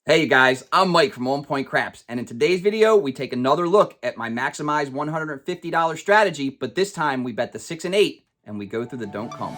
Hey you guys, I'm Mike from On Point Craps, and in today's video, we take another look at my maximized $150 strategy, but this time we bet the 6 and 8, and we go through the don't come.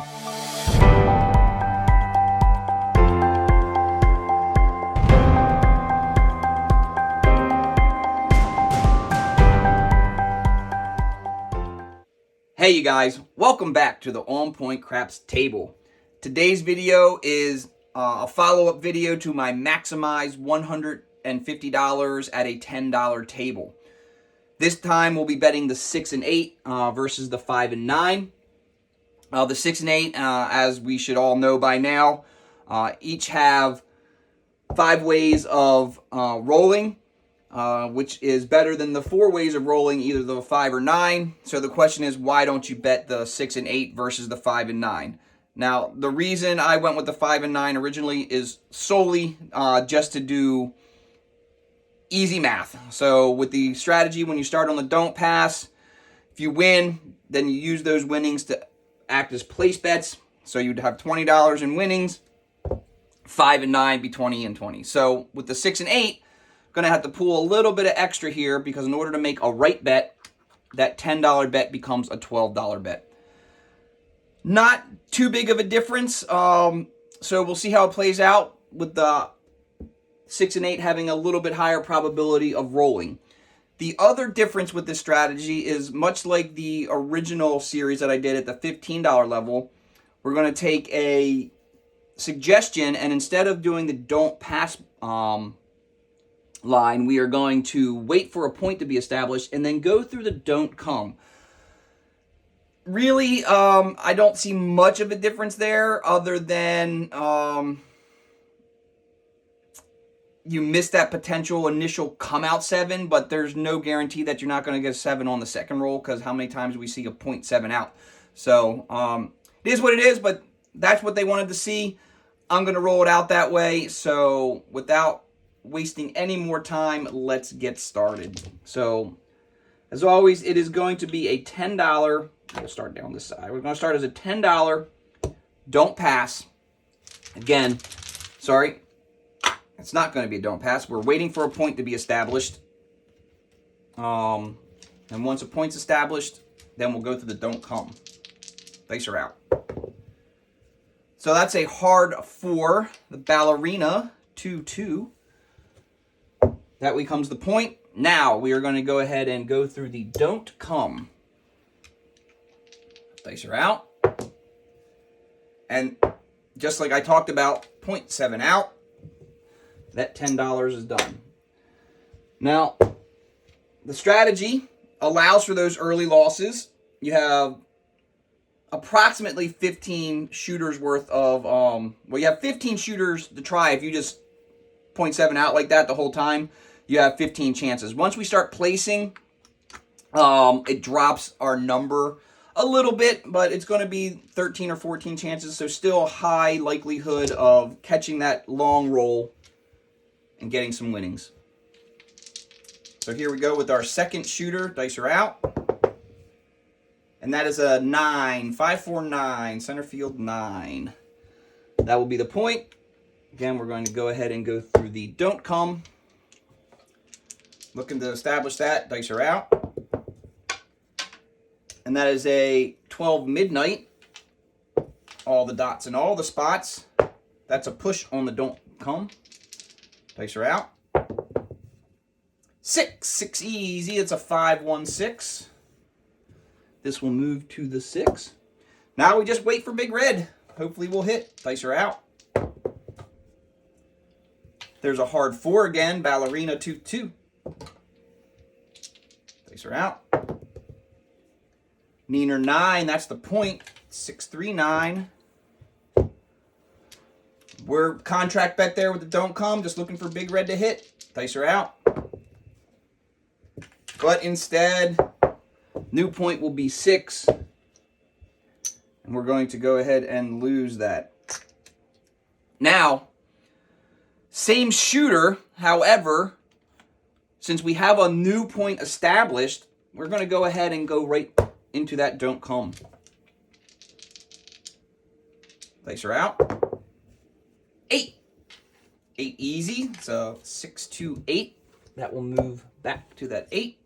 Hey you guys, welcome back to the On Point Craps table. Today's video is a follow-up video to my maximized $150 at a $10 table. This time we'll be betting the 6 and 8 versus the 5 and 9. The 6 and 8, as we should all know by now, each have 5 ways of rolling, which is better than the 4 ways of rolling, either the 5 or 9. So the question is, why don't you bet the 6 and 8 versus the 5 and 9? Now, the reason I went with the 5 and 9 originally is solely just to do easy math. So with the strategy, when you start on the don't pass, if you win, then you use those winnings to act as place bets. So you'd have $20 in winnings, 5 and 9 be 20 and 20. So with the 6 and 8, I'm going to have to pull a little bit of extra here because in order to make a right bet, that $10 bet becomes a $12 bet. Not too big of a difference, so we'll see how it plays out with the 6 and 8 having a little bit higher probability of rolling. The other difference with this strategy is much like the original series that I did at the $15 level, we're going to take a suggestion, and instead of doing the don't pass line, we are going to wait for a point to be established and then go through the don't come. Really, I don't see much of a difference there other than you miss that potential initial come out 7, but there's no guarantee that you're not going to get a 7 on the second roll because how many times we see a 0.7 out. So it is what it is, but that's what they wanted to see. I'm going to roll it out that way. So without wasting any more time, let's get started. So as always, it is going to be a $10. We'll start down this side. We're going to start as a $10 don't pass. Again, sorry, it's not going to be a don't pass. We're waiting for a point to be established. And once a point's established, then we'll go through the don't come. Dice are out. So that's a hard 4. The ballerina 2-2. That becomes the point. Now we are going to go ahead and go through the don't come. Dice are out. And just like I talked about, 0.7 out. That $10 is done. Now, the strategy allows for those early losses. You have approximately 15 shooters worth of, you have 15 shooters to try. If you just 0.7 out like that the whole time, you have 15 chances. Once we start placing, it drops our number a little bit, but it's going to be 13 or 14 chances, so still a high likelihood of catching that long roll and getting some winnings. So here we go with our second shooter. Dice are out. And that is a 9, 5-4-9, center field 9. That will be the point. Again, we're going to go ahead and go through the don't come. Looking to establish that. Dice are out. And that is a 12 midnight. All the dots in all the spots. That's a push on the don't come. Dice are out. 6 easy. It's a 5-1-6. This will move to the 6. Now we just wait for big red. Hopefully we'll hit. Dice are out. There's a hard 4 again. Ballerina 2-2. Dice are out. Neener 9, that's the point. 6-3-9. We're contract bet there with the don't come, just looking for big red to hit. Dice are out. But instead, new point will be 6. And we're going to go ahead and lose that. Now, same shooter, however, since we have a new point established, we're going to go ahead and go right into that don't come. Dice are out. 8. 8 easy. So 6, 2, 8. That will move back to that 8.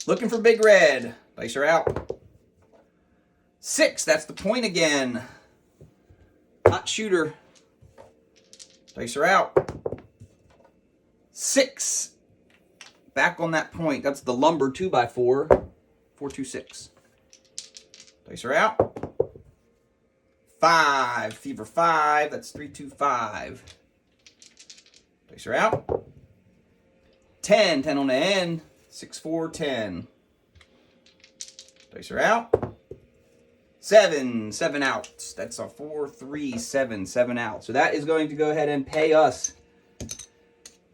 Looking for big red. Dice are out. 6, that's the point again. Hot shooter. Dice are out. 6. Back on that point. That's the lumber 2x4. 4, 2, 6. Dice are out. 5. Fever 5. That's 3, 2, 5. Dice are out. 10. 10 on the end. 6, 4, 10. Dice are out. 7. 7 out. That's a 4, 3, 7. 7 out. So that is going to go ahead and pay us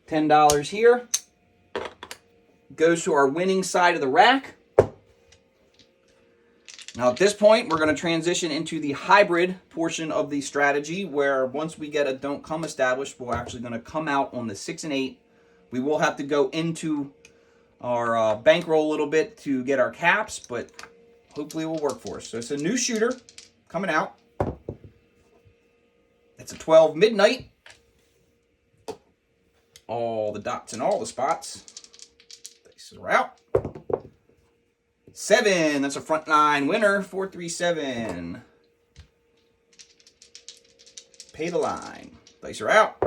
$10 here. Goes to our winning side of the rack. Now at this point, we're going to transition into the hybrid portion of the strategy, where once we get a don't come established, we're actually going to come out on the 6 and 8. We will have to go into our bankroll a little bit to get our caps, but hopefully it will work for us. So it's a new shooter coming out. It's a 12 midnight. All the dots in all the spots. Dice are out. 7, that's a front 9 winner. 4, 3, 7. Pay the line. Dice are out.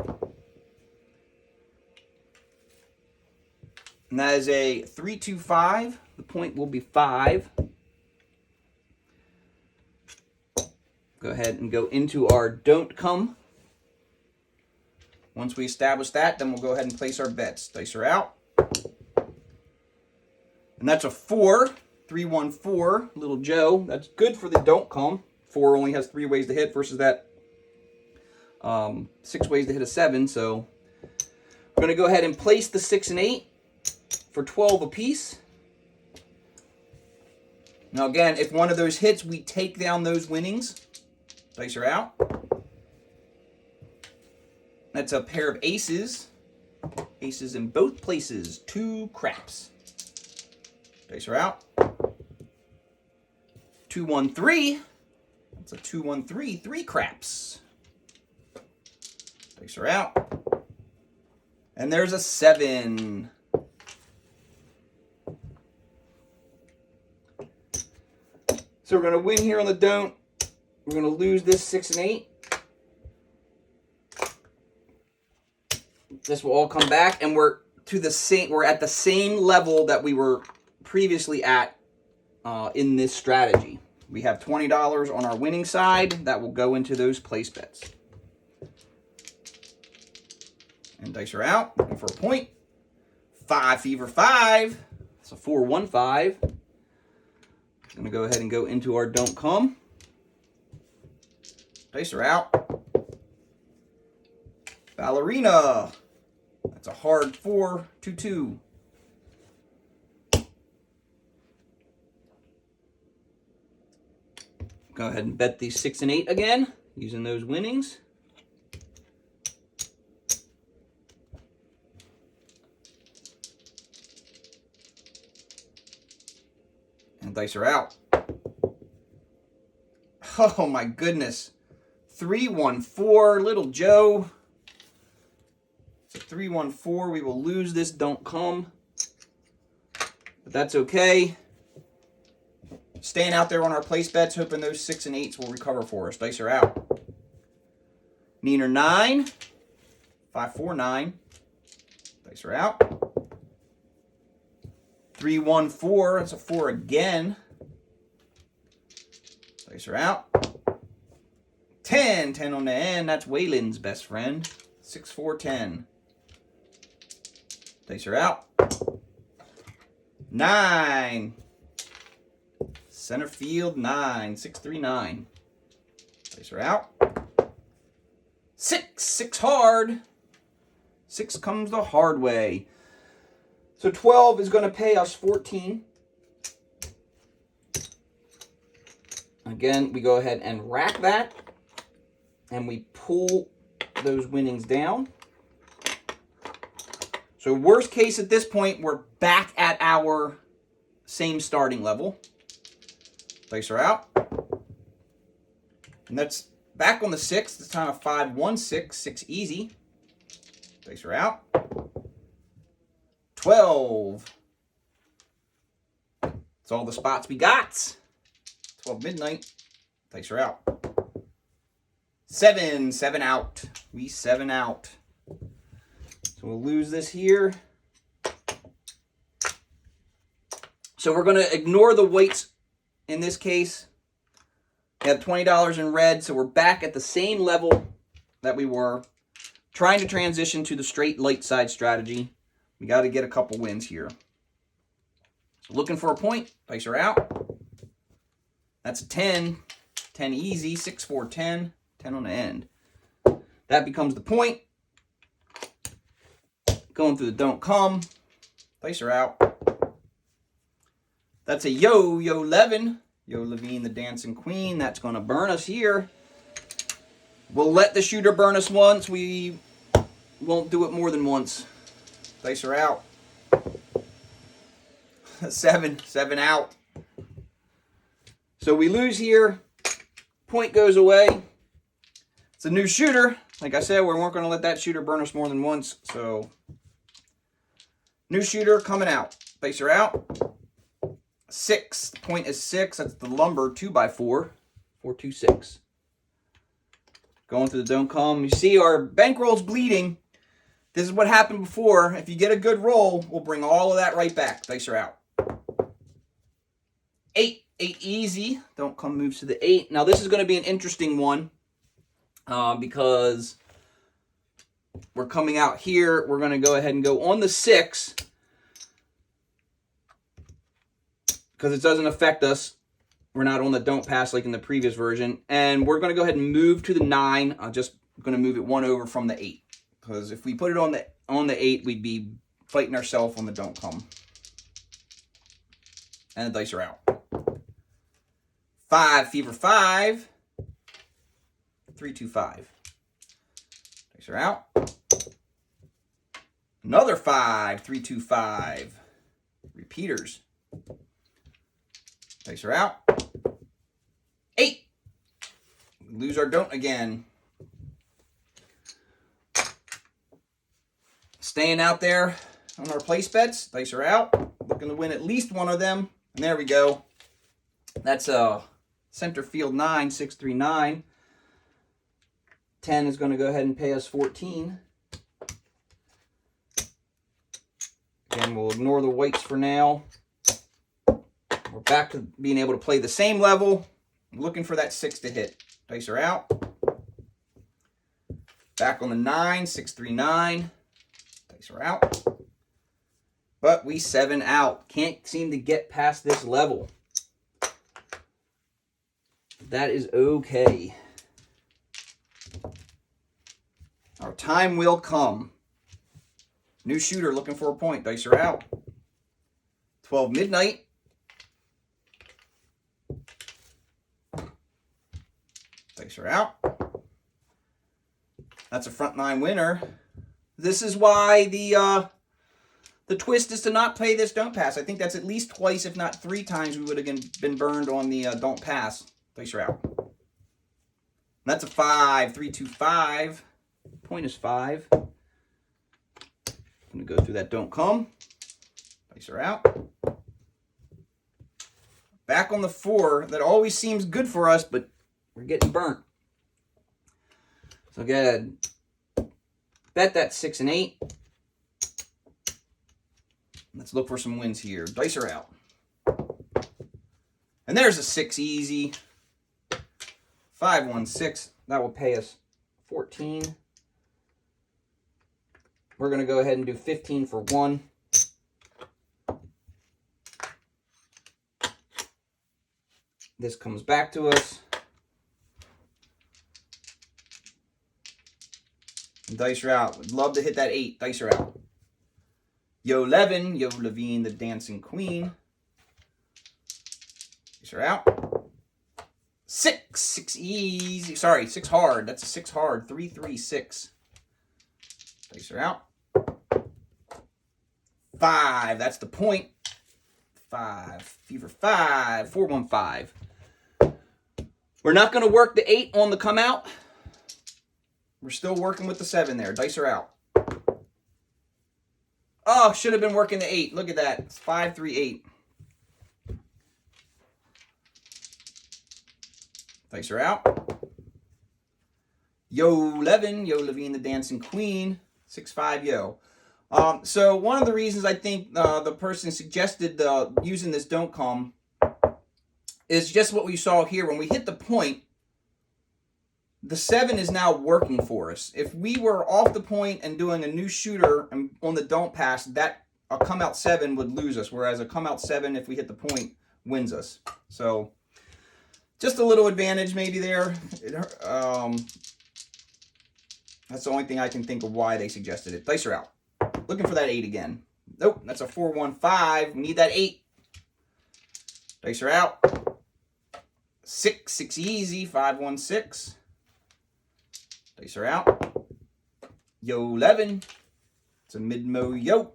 And that is a 3, 2, 5. The point will be 5. Go ahead and go into our don't come. Once we establish that, then we'll go ahead and place our bets. Dice are out. And that's a 4. 3, 1, 4. Little Joe. That's good for the don't come. 4 only has 3 ways to hit versus that 6 ways to hit a 7. So we're going to go ahead and place the 6 and 8 for 12 apiece. Now again, if one of those hits, we take down those winnings. Dice are out. That's a pair of aces. Aces in both places. 2 craps. Dice are out. 2, 1, 3. That's a 2, 1, 3. 3 craps. Dice are out. And there's a 7. So we're going to win here on the don't. We're going to lose this 6 and 8. This will all come back, and we're at the same level that we were previously at in this strategy. We have $20 on our winning side that will go into those place bets. And dice are out, looking for a point. 5 fever 5. It's a 4, 1, 5. I'm going to go ahead and go into our don't come. Dice are out. Ballerina. That's a hard 4, 2, 2. Go ahead and bet these 6 and 8 again, using those winnings. And dice are out. Oh my goodness. 3, 1, 4, little Joe. It's a 3, 1, 4. We will lose this don't come. But that's okay. Staying out there on our place bets, hoping those 6 and 8s will recover for us. Dice are out. Neener 9. 5, 4, 9. Dice are out. 3, 1, 4. That's a 4 again. Dice are out. 10. 10 on the end. That's Waylon's best friend. 6, 4, 10. Dice are out. 9. Center field 9. 6, 3, 9. Dice are out. 6. 6 hard. 6 comes the hard way. So 12 is going to pay us 14. Again, we go ahead and rack that. And we pull those winnings down. So worst case at this point, we're back at our same starting level. Dice are out. And that's Back on the 6, this time a 5, 1, 6, 6 easy. Dice are out. 12. That's all the spots we got. 12 midnight. Dice are out. 7, 7 out. We 7 out. So we'll lose this here. So we're going to ignore the weights in this case. We have $20 in red, so we're back at the same level that we were. Trying to transition to the straight light side strategy. We got to get a couple wins here. Looking for a point. Dice are out. That's a 10. 10 easy. 6, 4, 10. 10 on the end. That becomes the point. Going through the don't come. Dice are out. That's a yo 11. Yo Levine, the dancing queen. That's going to burn us here. We'll let the shooter burn us once. We won't do it more than once. Dice are out. 7 out. So we lose here. Point goes away. It's a new shooter. Like I said, we weren't going to let that shooter burn us more than once. So, new shooter coming out. Dice are out. 6. The point is 6. That's the lumber 2x4. 4, 2, 6. Going through the don't come. You see our bankroll's bleeding. This is what happened before. If you get a good roll, we'll bring all of that right back. Dice are out. 8. 8 easy. Don't come moves to the 8. Now this is going to be an interesting one because we're coming out here. We're going to go ahead and go on the 6 because it doesn't affect us. We're not on the don't pass like in the previous version. And we're going to go ahead and move to the 9. I'm just going to move it 1 over from the 8. Because if we put it on the 8, we'd be fighting ourselves on the don't come. And the dice are out. 5, fever 5. 3, 2, 5. Dice are out. Another 5, 3, 2, 5. Repeaters. Dice are out. 8. Lose our don't again. Staying out there on our place bets. Dice are out. Looking to win at least one of them. And there we go. That's a center field 9, 6, 3, 9. 10 is going to go ahead and pay us 14. Again, we'll ignore the weights for now. We're back to being able to play the same level. Looking for that 6 to hit. Dice are out. Back on the 9, 6, 3, 9. Dice are out. But we 7 out. Can't seem to get past this level. That is okay. Our time will come. New shooter looking for a point. Dice are out. 12 midnight. Dice are out. That's a front 9 winner. This is why the twist is to not play this don't pass. I think that's at least twice, if not 3 times, we would have been burned on the don't pass. Dice are out. And that's a 5, 3, 2, 5. Point is 5. I'm going to go through that don't come. Dice are out. Back on the 4. That always seems good for us, but we're getting burnt. So go ahead. Bet that 6 and 8. Let's look for some wins here. Dice are out. And there's a 6 easy. 5, 1, 6. That will pay us 14. We're going to go ahead and do 15 for 1. This comes back to us. And dice are out. Would love to hit that 8. Dice are out. Yo 11. Yo Levine, the dancing queen. Dice are out. 6. 6 easy. Sorry, 6 hard. That's a 6 hard. 3, 3, 6. Dice are out. 5. That's the point. 5. Fever 5. 4, 1, 5. We're not going to work the 8 on the come out. We're still working with the 7 there. Dice are out. Oh, should have been working the 8. Look at that. It's 5, 3, 8. Dice are out. Yo, 11. Yo, Levine the Dancing Queen. 6, 5, yo. So one of the reasons I think the person suggested using this don't come is just what we saw here. When we hit the point, the 7 is now working for us. If we were off the point and doing a new shooter and on the don't pass, that a come out 7 would lose us, whereas a come out 7, if we hit the point, wins us. So just a little advantage maybe there. That's the only thing I can think of why they suggested it. Dice are out. Looking for that 8 again. Nope, that's a 4, 1, 5. We need that 8. Dice are out. 6, 6 easy. 5, 1, 6. Dice are out. Yo, 11. It's a mid-mo yo.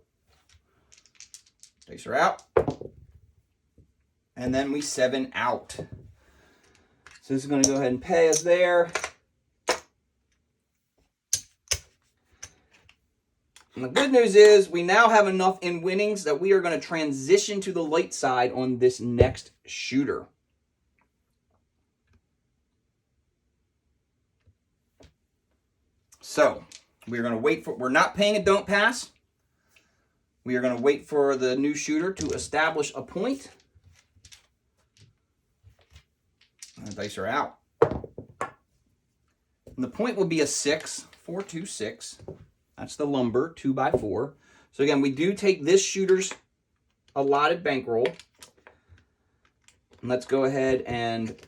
Dice are out. And then we 7 out. So this is going to go ahead and pay us there. And the good news is we now have enough in winnings that we are going to transition to the light side on this next shooter. So we're going to wait for, we're not paying a don't pass. We are going to wait for the new shooter to establish a point. And the dice are out. And the point will be a 6, 4, 2, 6. That's the lumber, 2 by 4. So again, we do take this shooter's allotted bankroll. And let's go ahead and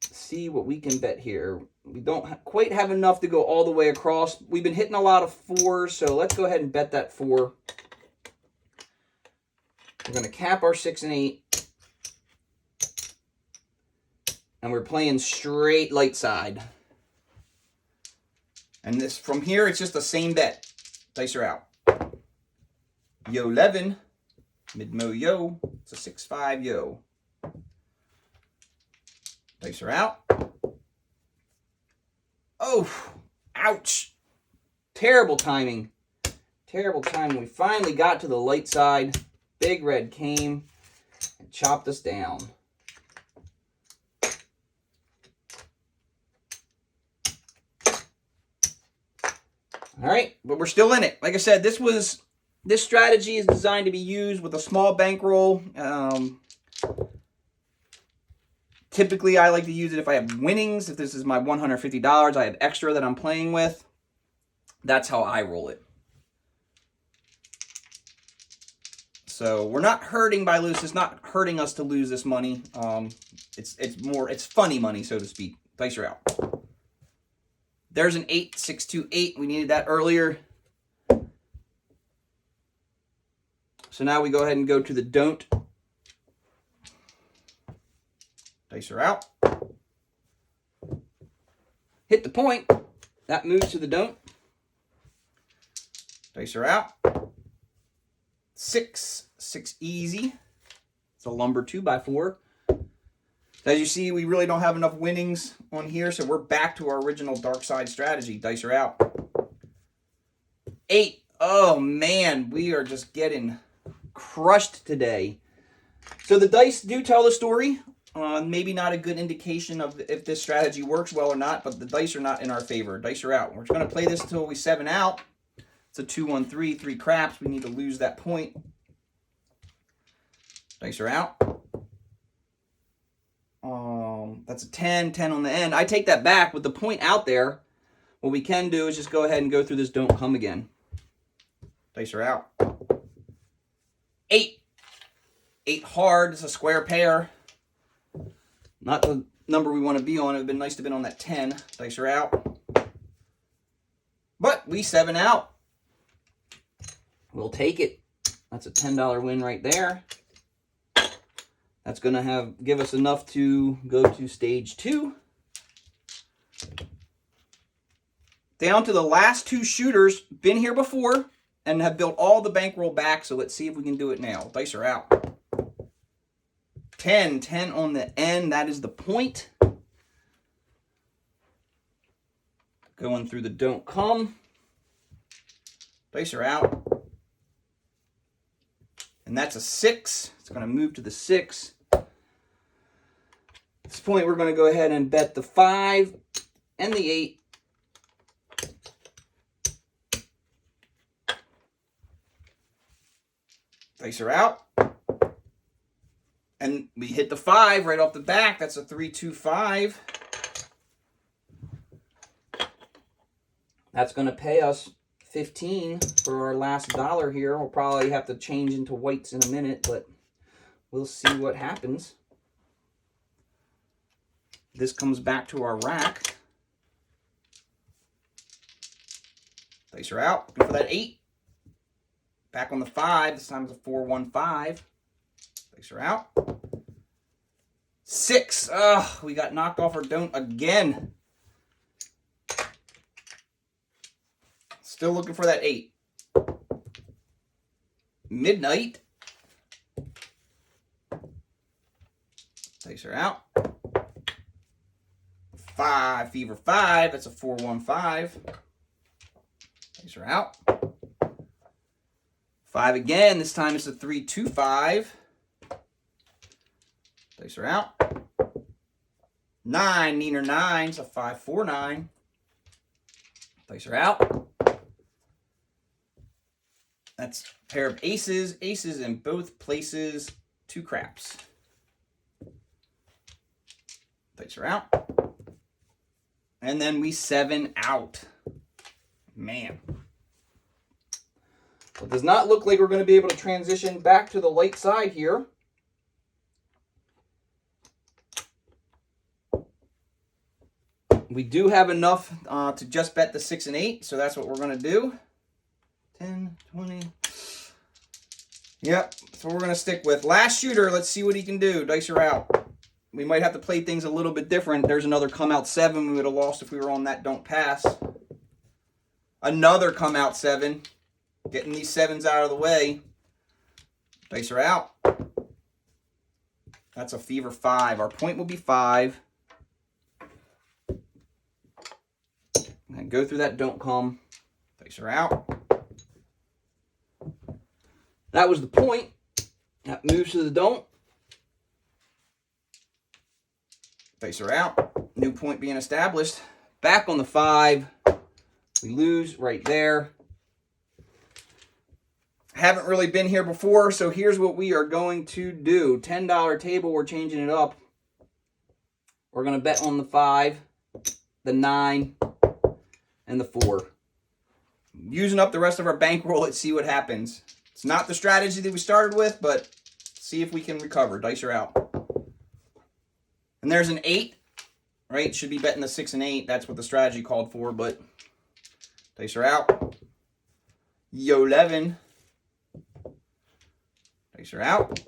see what we can bet here. We don't quite have enough to go all the way across. We've been hitting a lot of 4s, so let's go ahead and bet that 4. We're going to cap our 6 and 8. And we're playing straight light side. And this from here, it's just the same bet. Dice are out. Yo, 11. Mid-mo yo. It's a 6, 5 yo. Dice are out. Oh, ouch. Terrible timing. Terrible timing. We finally got to the light side. Big red came and chopped us down. All right, but we're still in it. Like I said, this strategy is designed to be used with a small bankroll. Typically, I like to use it if I have winnings. If this is my $150, I have extra that I'm playing with. That's how I roll it. So we're not hurting by losing. It's not hurting us to lose this money. It's funny money, so to speak. Dice are out. There's an 8, 6, 2, 8. We needed that earlier. So now we go ahead and go to the don't. Dice are out. Hit the point. That moves to the don't. Dice are out. 6, 6 easy. It's a lumber 2 by 4. As you see, we really don't have enough winnings on here, so we're back to our original dark side strategy. Dice are out. 8. Oh, man, we are just getting crushed today. So the dice do tell the story. Maybe not a good indication of if this strategy works well or not, but the dice are not in our favor. Dice are out. We're just going to play this until we 7 out. It's a 2, 1, 3, 3 craps. We need to lose that point. Dice are out. That's a 10, 10 on the end. I take that back with the point out there. What we can do is just go ahead and go through this don't come again. Dice are out. 8. 8 hard. It's a square pair. Not the number we want to be on. It would have been nice to have been on that 10. Dice are out. But we 7 out. We'll take it. That's a $10 win right there. That's going to give us enough to go to stage 2. Down to the last 2 shooters. Been here before and have built all the bankroll back. So let's see if we can do it now. Dice are out. 10. 10 on the end. That is the point. Going through the don't come. Dice are out. And that's a 6. It's going to move to the 6. At this point, we're going to go ahead and bet the 5 and the 8. Dice are out. And we hit the 5 right off the back. That's a 3-2-5. That's going to pay us 15 for our last dollar here. We'll probably have to change into whites in a minute, but we'll see what happens. This comes back to our rack. Dice are out. Looking for that 8. Back on the 5. This time it's a 4-1-5. Dice are out. 6. Ugh, we got knocked off our don't again. Still looking for that 8. Midnight. Dice are out. 5, fever 5. That's a 4-1-5. Dice are out. 5 again. This time it's a 3-2-5. Dice are out. 9, neener 9. It's a 5-4-9. Dice are out. That's a pair of aces. Aces in both places. 2 craps. Dice are out. And then we 7 out. Man. Well, it does not look like we're going to be able to transition back to the light side here. We do have enough to just bet the 6 and 8, so that's what we're going to do. 10, 20. Yep, that's what we're going to stick with. Last shooter, let's see what he can do. Dice are out. We might have to play things a little bit different. There's another come out 7 we would have lost if we were on that don't pass. Another come out 7. Getting these 7s out of the way. Dice are out. That's a fever 5. Our point will be 5. And go through that don't come. Dice are out. That was the point. That moves to the don't. Dice are out. New point being established. Back on the 5. We lose right there. Haven't really been here before, so here's what we are going to do. $10 table, we're changing it up. We're going to bet on the 5, the 9, and the 4. Using up the rest of our bankroll, let's see what happens. It's not the strategy that we started with, but see if we can recover. Dice are out. And there's an 8, right? Should be betting the 6 and 8. That's what the strategy called for, but dice are out. Yo 11. Dice are out.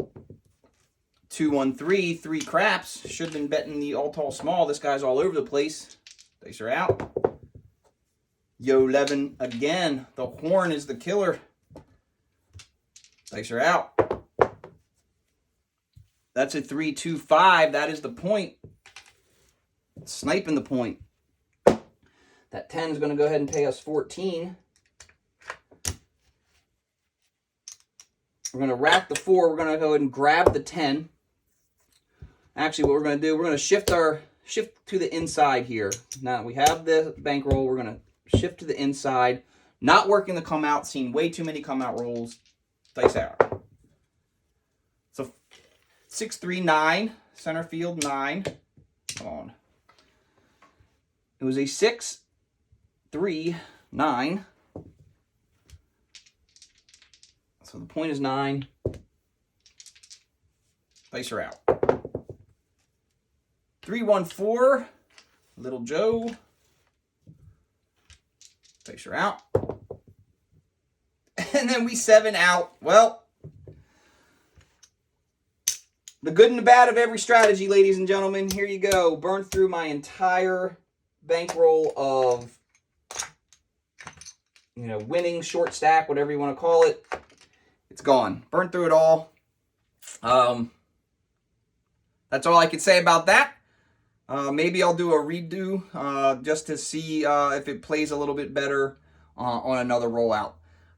2, 1, 3. 3 craps. Should have been betting the all tall small. This guy's all over the place. Dice are out. Yo 11 again. The horn is the killer. Dice are out. That's a 3-2-5. That is the point. Sniping the point. That 10 is going to go ahead and pay us 14. We're going to rack the 4. We're going to go ahead and grab the 10. Actually, what we're going to do, we're going to shift to the inside here. Now we have the bankroll. We're going to shift to the inside. Not working the come out. Seen way too many come out rolls. Dice out. So 6-3-9. Center field 9. Come on. It was a 6-3-9. So the point is 9. Dice are out. 3-1-4. Little Joe. Dice are out. And then we 7 out. Well, the good and the bad of every strategy, ladies and gentlemen. Here you go. Burned through my entire bankroll of, winning, short stack, whatever you want to call it. It's gone. Burned through it all. That's all I can say about that. Maybe I'll do a redo just to see if it plays a little bit better on another rollout.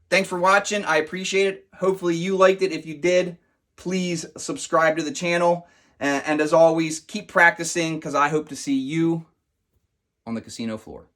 Thanks for watching. I appreciate it. Hopefully you liked it. If you did, please subscribe to the channel. And as always, keep practicing, because I hope to see you on the casino floor.